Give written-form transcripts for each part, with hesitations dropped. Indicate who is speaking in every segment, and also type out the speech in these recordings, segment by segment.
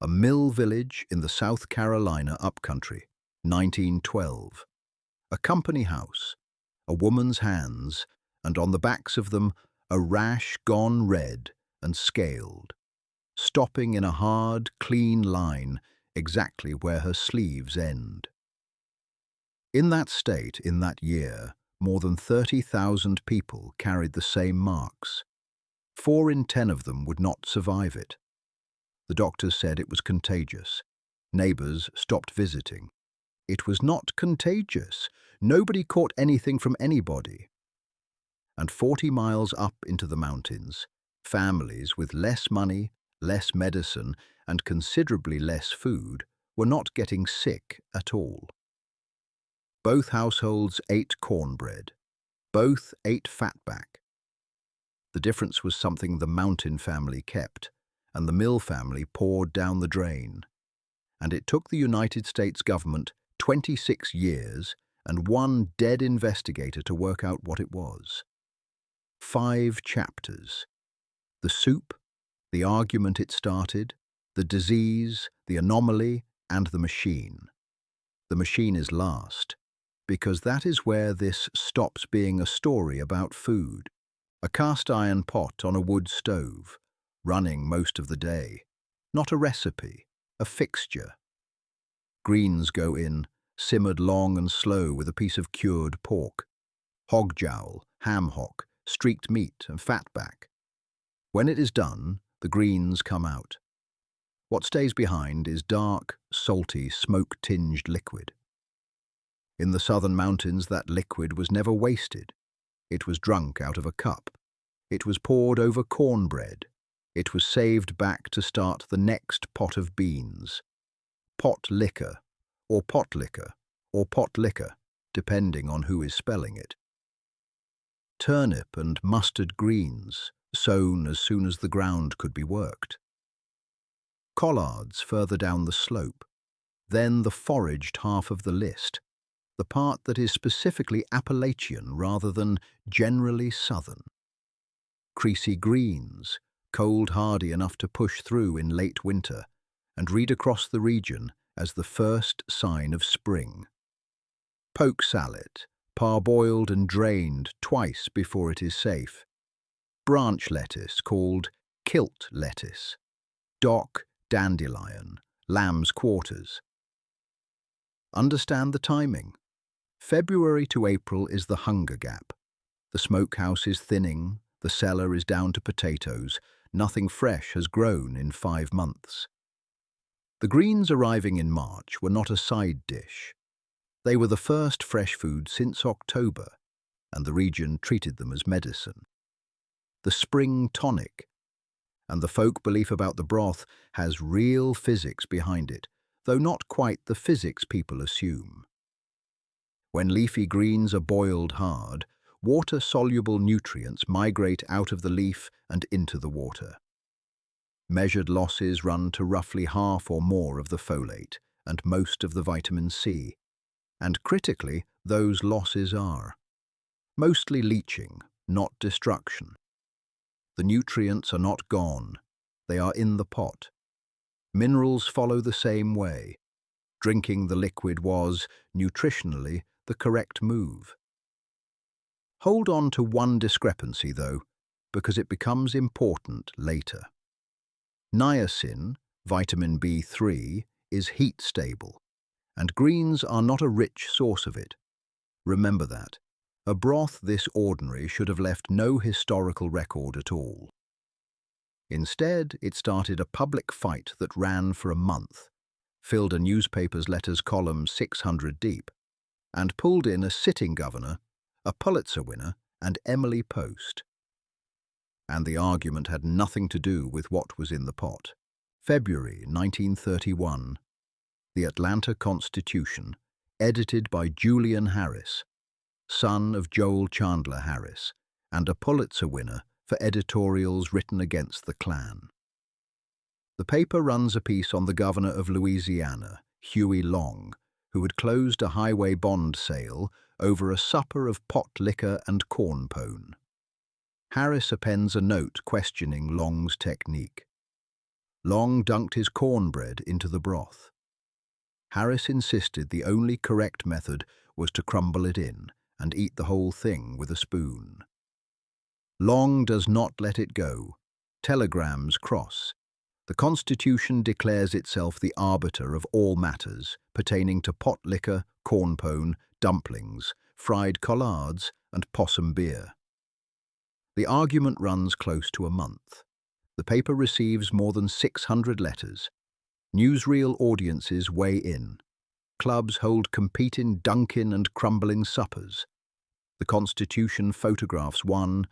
Speaker 1: A mill village in the South Carolina upcountry, 1912. A company house, a woman's hands, and on the backs of them a rash gone red and scaled, stopping in a hard, clean line exactly where her sleeves end. In that state, in that year, more than 30,000 people carried the same marks. 4 in 10 of them would not survive it. The doctors said it was contagious. Neighbors stopped visiting. It was not contagious. Nobody caught anything from anybody. And 40 miles up into the mountains, families with less money, less medicine, and considerably less food were not getting sick at all. Both households ate cornbread. Both ate fatback. The difference was something the mountain family kept, and the mill family poured down the drain. And it took the United States government 26 years and 1 dead investigator to work out what it was. 5 chapters. The soup, the argument it started, the disease, the anomaly, and the machine. The machine is last, because that is where this stops being a story about food. A cast-iron pot on a wood stove, running most of the day. Not a recipe, a fixture. Greens go in, simmered long and slow with a piece of cured pork. Hog jowl, ham hock, streaked meat and fatback. When it is done, the greens come out. What stays behind is dark, salty, smoke-tinged liquid. In the southern mountains, that liquid was never wasted. It was drunk out of a cup. It was poured over cornbread. It was saved back to start the next pot of beans. Potlikker, or Potlikker, or Potlikker, depending on who is spelling it. Turnip and mustard greens, sown as soon as the ground could be worked. Collards further down the slope. Then the foraged half of the list, the part that is specifically Appalachian rather than generally southern. Creasy greens, cold hardy enough to push through in late winter and read across the region as the first sign of spring. Poke salad, parboiled and drained twice before it is safe. Branch lettuce called kilt lettuce. Dock dandelion, lamb's quarters. Understand the timing. February to April is the hunger gap. The smokehouse is thinning, the cellar is down to potatoes, nothing fresh has grown in 5 months. The greens arriving in March were not a side dish. They were the first fresh food since October, and the region treated them as medicine. The spring tonic, and the folk belief about the broth has real physics behind it, though not quite the physics people assume. When leafy greens are boiled hard, water-soluble nutrients migrate out of the leaf and into the water. Measured losses run to roughly half or more of the folate and most of the vitamin C, and critically, those losses are mostly leaching, not destruction. The nutrients are not gone, they are in the pot. Minerals follow the same way. Drinking the liquid was, nutritionally, the correct move. Hold on to one discrepancy, though, because it becomes important later. Niacin, vitamin B3, is heat-stable, and greens are not a rich source of it. Remember that. A broth this ordinary should have left no historical record at all. Instead, it started a public fight that ran for a month, filled a newspaper's letters column 600 deep, and pulled in a sitting governor, a Pulitzer winner, and Emily Post. And the argument had nothing to do with what was in the pot. February 1931. The Atlanta Constitution, edited by Julian Harris, son of Joel Chandler Harris, and a Pulitzer winner for editorials written against the Klan. The paper runs a piece on the governor of Louisiana, Huey Long, who had closed a highway bond sale over a supper of pot liquor and corn pone. Harris appends a note questioning Long's technique. Long dunked his cornbread into the broth. Harris insisted the only correct method was to crumble it in and eat the whole thing with a spoon. Long does not let it go. Telegrams cross. The Constitution declares itself the arbiter of all matters pertaining to pot liquor, corn pone, dumplings, fried collards, and possum beer. The argument runs close to a month. The paper receives more than 600 letters. Newsreel audiences weigh in. Clubs hold competing dunking and crumbling suppers. The Constitution photographs one,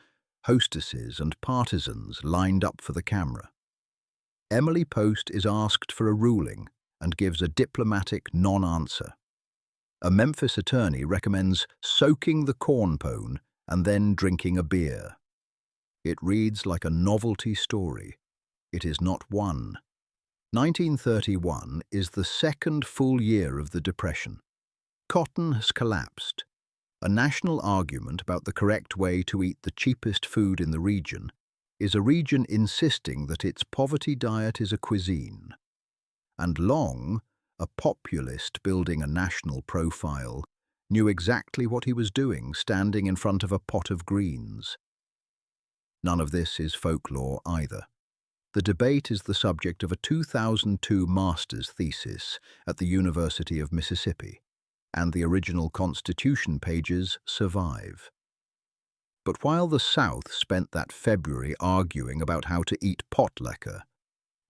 Speaker 1: hostesses and partisans lined up for the camera. Emily Post is asked for a ruling and gives a diplomatic non-answer. A Memphis attorney recommends soaking the corn pone and then drinking a beer. It reads like a novelty story. It is not one. 1931 is the second full year of the Depression. Cotton has collapsed. A national argument about the correct way to eat the cheapest food in the region is a region insisting that its poverty diet is a cuisine. And Long, a populist building a national profile, knew exactly what he was doing standing in front of a pot of greens. None of this is folklore either. The debate is the subject of a 2002 master's thesis at the University of Mississippi, and the original Constitution pages survive. But while the South spent that February arguing about how to eat Potlikker,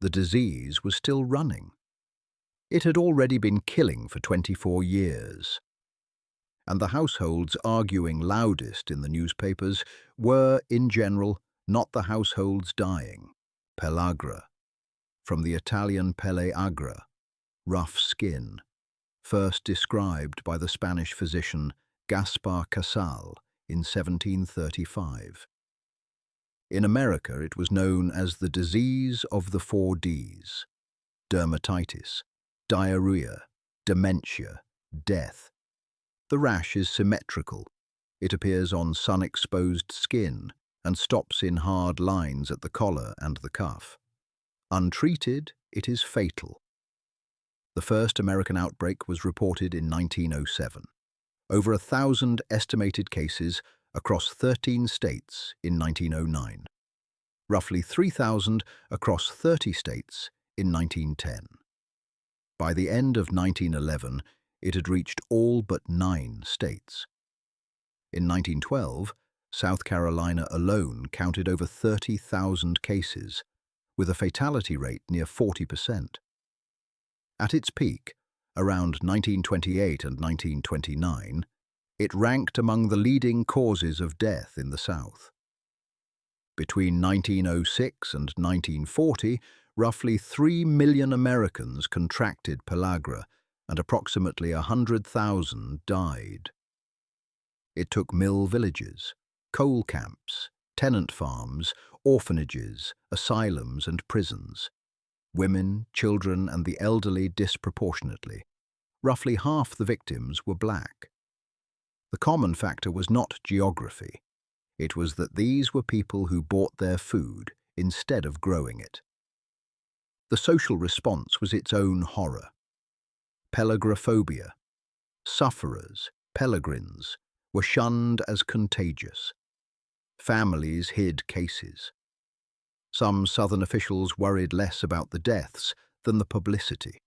Speaker 1: the disease was still running. It had already been killing for 24 years. And the households arguing loudest in the newspapers were, in general, not the households dying. Pellagra, from the Italian pellagra, rough skin, first described by the Spanish physician Gaspar Casal in 1735. In America, it was known as the disease of the 4 Ds: dermatitis, diarrhea, dementia, death. The rash is symmetrical. It appears on sun-exposed skin and stops in hard lines at the collar and the cuff. Untreated, it is fatal. The first American outbreak was reported in 1907. Over 1,000 estimated cases across 13 states in 1909. Roughly 3,000 across 30 states in 1910. By the end of 1911, it had reached all but 9 states. In 1912, South Carolina alone counted over 30,000 cases, with a fatality rate near 40%. At its peak, around 1928 and 1929, it ranked among the leading causes of death in the South. Between 1906 and 1940, roughly 3 million Americans contracted pellagra, and approximately 100,000 died. It took mill villages, coal camps, tenant farms, orphanages, asylums and prisons. Women, children and the elderly disproportionately. Roughly half the victims were black. The common factor was not geography. It was that these were people who bought their food instead of growing it. The social response was its own horror. Pellagraphobia. Sufferers, peregrines, were shunned as contagious. Families hid cases. Some Southern officials worried less about the deaths than the publicity.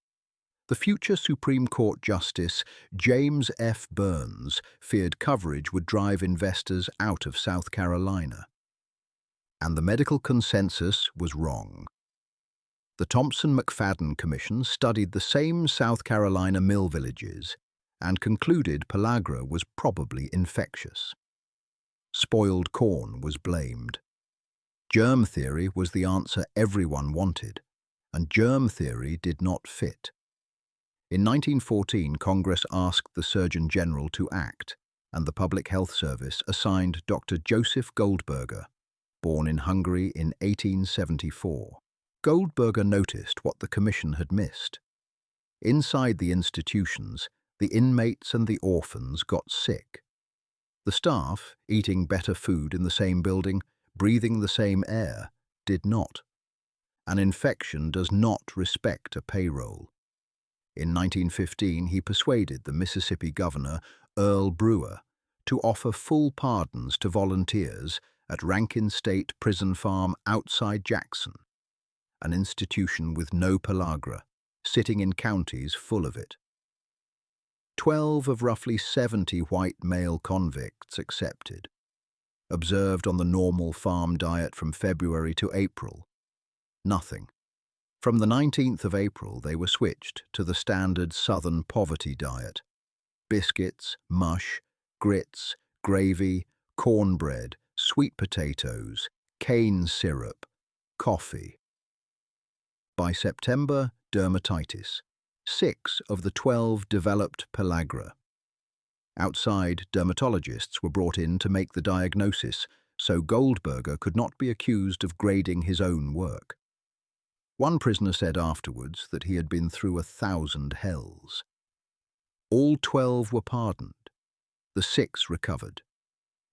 Speaker 1: The future Supreme Court Justice James F. Burns feared coverage would drive investors out of South Carolina. And the medical consensus was wrong. The Thompson-McFadden Commission studied the same South Carolina mill villages and concluded pellagra was probably infectious. Spoiled corn was blamed. Germ theory was the answer everyone wanted, and germ theory did not fit. In 1914, Congress asked the Surgeon General to act, and the Public Health Service assigned Dr. Joseph Goldberger, born in Hungary in 1874. Goldberger noticed what the commission had missed. Inside the institutions, the inmates and the orphans got sick. The staff, eating better food in the same building, breathing the same air, did not. An infection does not respect a payroll. In 1915, he persuaded the Mississippi governor, Earl Brewer, to offer full pardons to volunteers at Rankin State Prison Farm outside Jackson, an institution with no pellagra, sitting in counties full of it. 12 of roughly 70 white male convicts accepted, observed on the normal farm diet from February to April. Nothing. From the 19th of April, they were switched to the standard Southern poverty diet: biscuits, mush, grits, gravy, cornbread, sweet potatoes, cane syrup, coffee. By September, dermatitis. 6 of the 12 developed pellagra. Outside dermatologists were brought in to make the diagnosis, so Goldberger could not be accused of grading his own work. One prisoner said afterwards that he had been through 1,000 hells. All 12 were pardoned. The 6 recovered.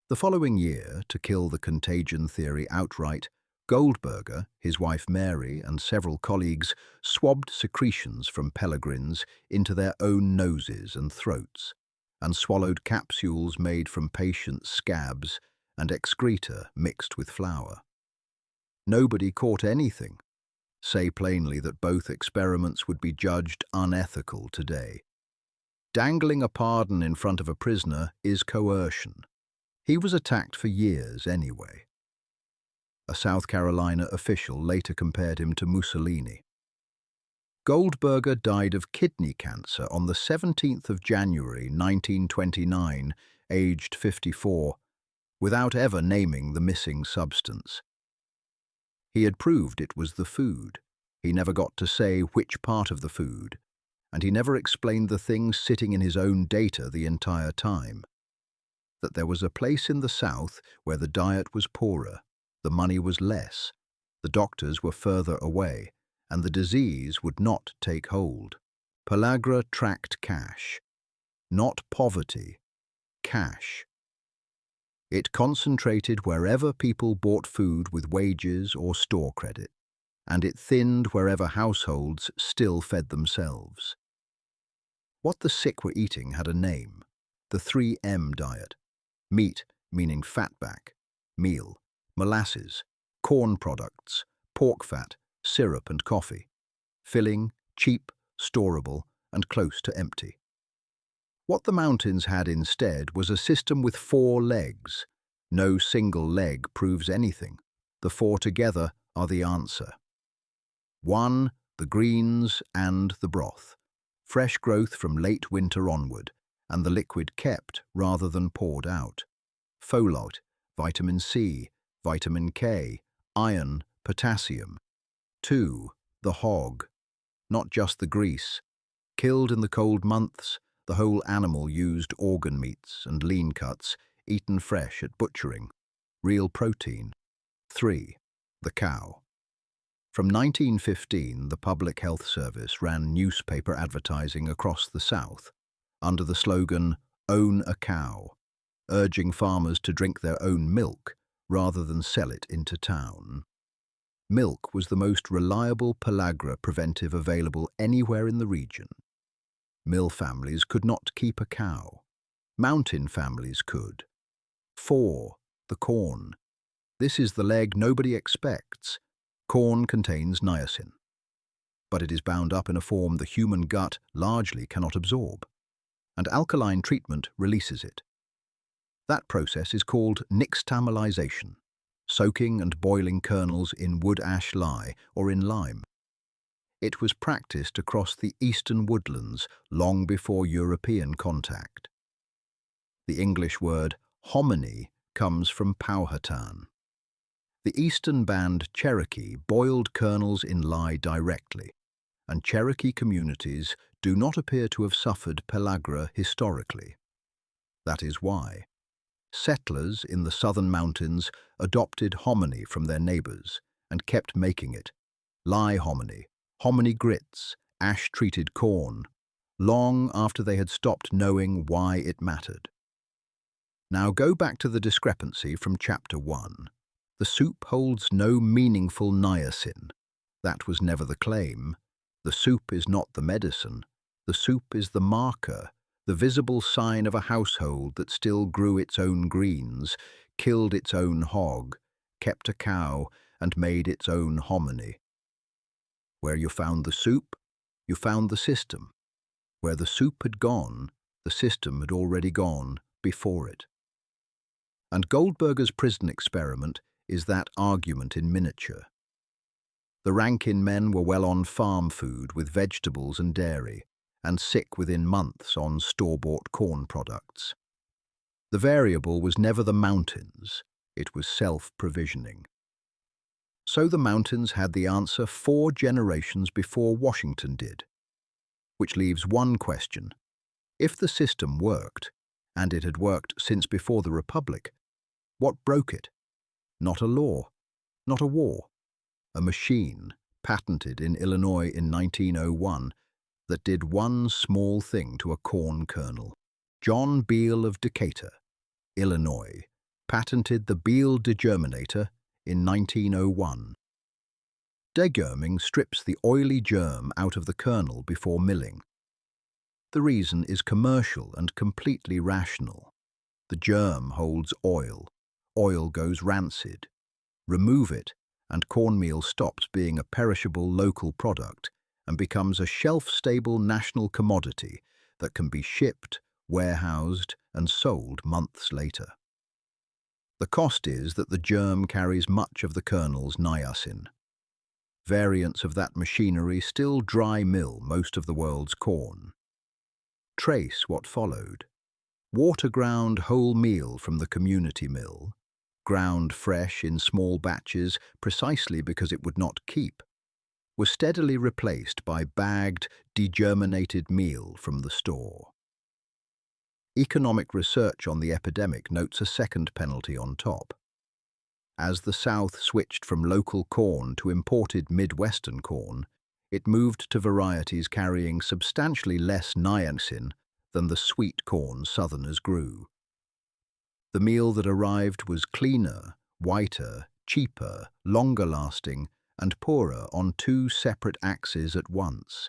Speaker 1: The following year, to kill the contagion theory outright, Goldberger, his wife Mary, and several colleagues swabbed secretions from peregrines into their own noses and throats, and swallowed capsules made from patients' scabs and excreta mixed with flour. Nobody caught anything. Say plainly that both experiments would be judged unethical today. Dangling a pardon in front of a prisoner is coercion. He was attacked for years anyway. A South Carolina official later compared him to Mussolini. Goldberger died of kidney cancer on the 17th of January 1929, aged 54, without ever naming the missing substance. He had proved it was the food. He never got to say which part of the food, and he never explained the thing sitting in his own data the entire time. That there was a place in the South where the diet was poorer, the money was less, the doctors were further away, and the disease would not take hold. Pellagra tracked cash. Not poverty, cash. It concentrated wherever people bought food with wages or store credit, and it thinned wherever households still fed themselves. What the sick were eating had a name: the 3M diet. Meat, meaning fatback, meal, molasses, corn products, pork fat, syrup and coffee. Filling, cheap, storable, and close to empty. What the mountains had instead was a system with 4 legs. No single leg proves anything. The 4 together are the answer. 1, the greens and the broth. Fresh growth from late winter onward, and the liquid kept rather than poured out. Folate, vitamin C, vitamin K, iron, potassium. 2, the hog. Not just the grease. Killed in the cold months, the whole animal used organ meats and lean cuts, eaten fresh at butchering. Real protein. 3, the cow. From 1915, the Public Health Service ran newspaper advertising across the South under the slogan, "Own a cow," urging farmers to drink their own milk rather than sell it into town. Milk was the most reliable pellagra preventive available anywhere in the region. Mill families could not keep a cow. Mountain families could. 4, the corn. This is the leg nobody expects. Corn contains niacin, but it is bound up in a form the human gut largely cannot absorb, and alkaline treatment releases it. That process is called nixtamalization, soaking and boiling kernels in wood ash lye or in lime. It was practiced across the eastern woodlands long before European contact. The English word hominy comes from Powhatan. The eastern band Cherokee boiled kernels in lye directly, and Cherokee communities do not appear to have suffered pellagra historically. That is why. Settlers in the southern mountains adopted hominy from their neighbors and kept making it. Lye hominy grits, ash-treated corn, long after they had stopped knowing why it mattered. Now go back to the discrepancy from Chapter 1. The soup holds no meaningful niacin. That was never the claim. The soup is not the medicine. The soup is the marker, the visible sign of a household that still grew its own greens, killed its own hog, kept a cow, and made its own hominy. Where you found the soup, you found the system. Where the soup had gone, the system had already gone before it. And Goldberger's prison experiment is that argument in miniature. The Rankin men were well on farm food with vegetables and dairy, and sick within months on store-bought corn products. The variable was never the mountains, it was self-provisioning. So the mountains had the answer 4 generations before Washington did. Which leaves one question. If the system worked, and it had worked since before the Republic, what broke it? Not a law, not a war. A machine, patented in Illinois in 1901, that did one small thing to a corn kernel. John Beal of Decatur, Illinois, patented the Beal degerminator in 1901. Degerming strips the oily germ out of the kernel before milling. The reason is commercial and completely rational. The germ holds oil. Oil goes rancid. Remove it, and cornmeal stops being a perishable local product and becomes a shelf-stable national commodity that can be shipped, warehoused, and sold months later. The cost is that the germ carries much of the kernel's niacin. Variants of that machinery still dry mill most of the world's corn. Trace what followed. Water-ground whole meal from the community mill, ground fresh in small batches precisely because it would not keep, was steadily replaced by bagged, degerminated meal from the store. Economic research on the epidemic notes a second penalty on top. As the South switched from local corn to imported Midwestern corn, it moved to varieties carrying substantially less niacin than the sweet corn Southerners grew. The meal that arrived was cleaner, whiter, cheaper, longer-lasting, and poorer on 2 separate axes at once.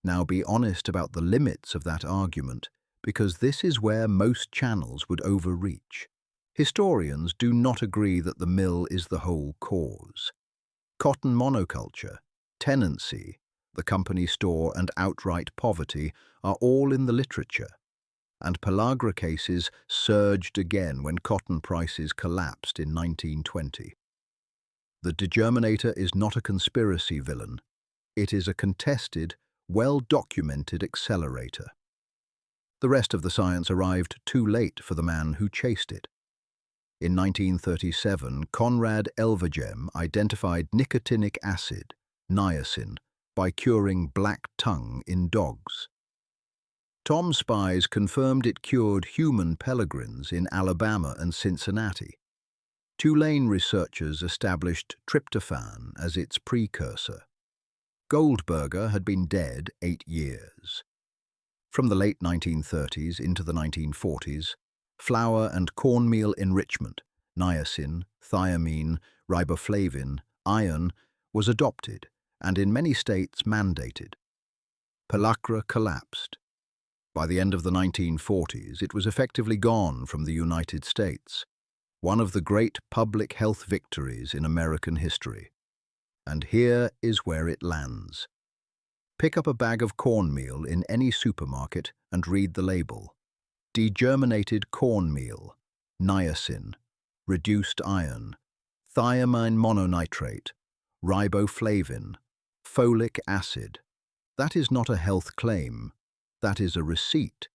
Speaker 1: Now be honest about the limits of that argument, because this is where most channels would overreach. Historians do not agree that the mill is the whole cause. Cotton monoculture, tenancy, the company store, and outright poverty are all in the literature, and pellagra cases surged again when cotton prices collapsed in 1920. The degerminator is not a conspiracy villain. It is a contested, well-documented accelerator. The rest of the science arrived too late for the man who chased it. In 1937, Conrad Elvegem identified nicotinic acid, niacin, by curing black tongue in dogs. Tom Spies confirmed it cured human peregrines in Alabama and Cincinnati. Tulane researchers established tryptophan as its precursor. Goldberger had been dead 8 years. From the late 1930s into the 1940s, flour and cornmeal enrichment, niacin, thiamine, riboflavin, iron, was adopted and in many states mandated. Pellagra collapsed. By the end of the 1940s, it was effectively gone from the United States, one of the great public health victories in American history. And here is where it lands. Pick up a bag of cornmeal in any supermarket and read the label. Degerminated cornmeal, niacin, reduced iron, thiamine mononitrate, riboflavin, folic acid. That is not a health claim. That is a receipt.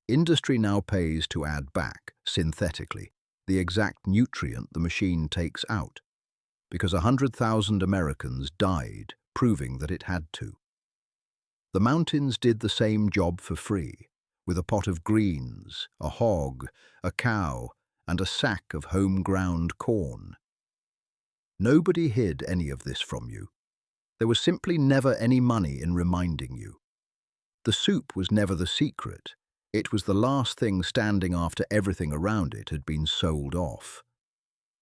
Speaker 1: Industry now pays to add back, synthetically, the exact nutrient the machine takes out, because 100,000 Americans died proving that it had to. The mountains did the same job for free, with a pot of greens, a hog, a cow, and a sack of home-ground corn. Nobody hid any of this from you. There was simply never any money in reminding you. The soup was never the secret. It was the last thing standing after everything around it had been sold off.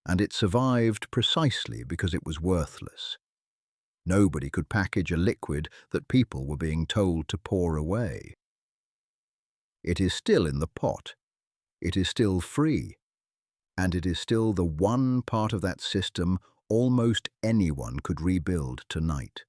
Speaker 1: And it survived precisely because it was worthless. Nobody could package a liquid that people were being told to pour away. It is still in the pot. It is still free. And it is still the one part of that system almost anyone could rebuild tonight.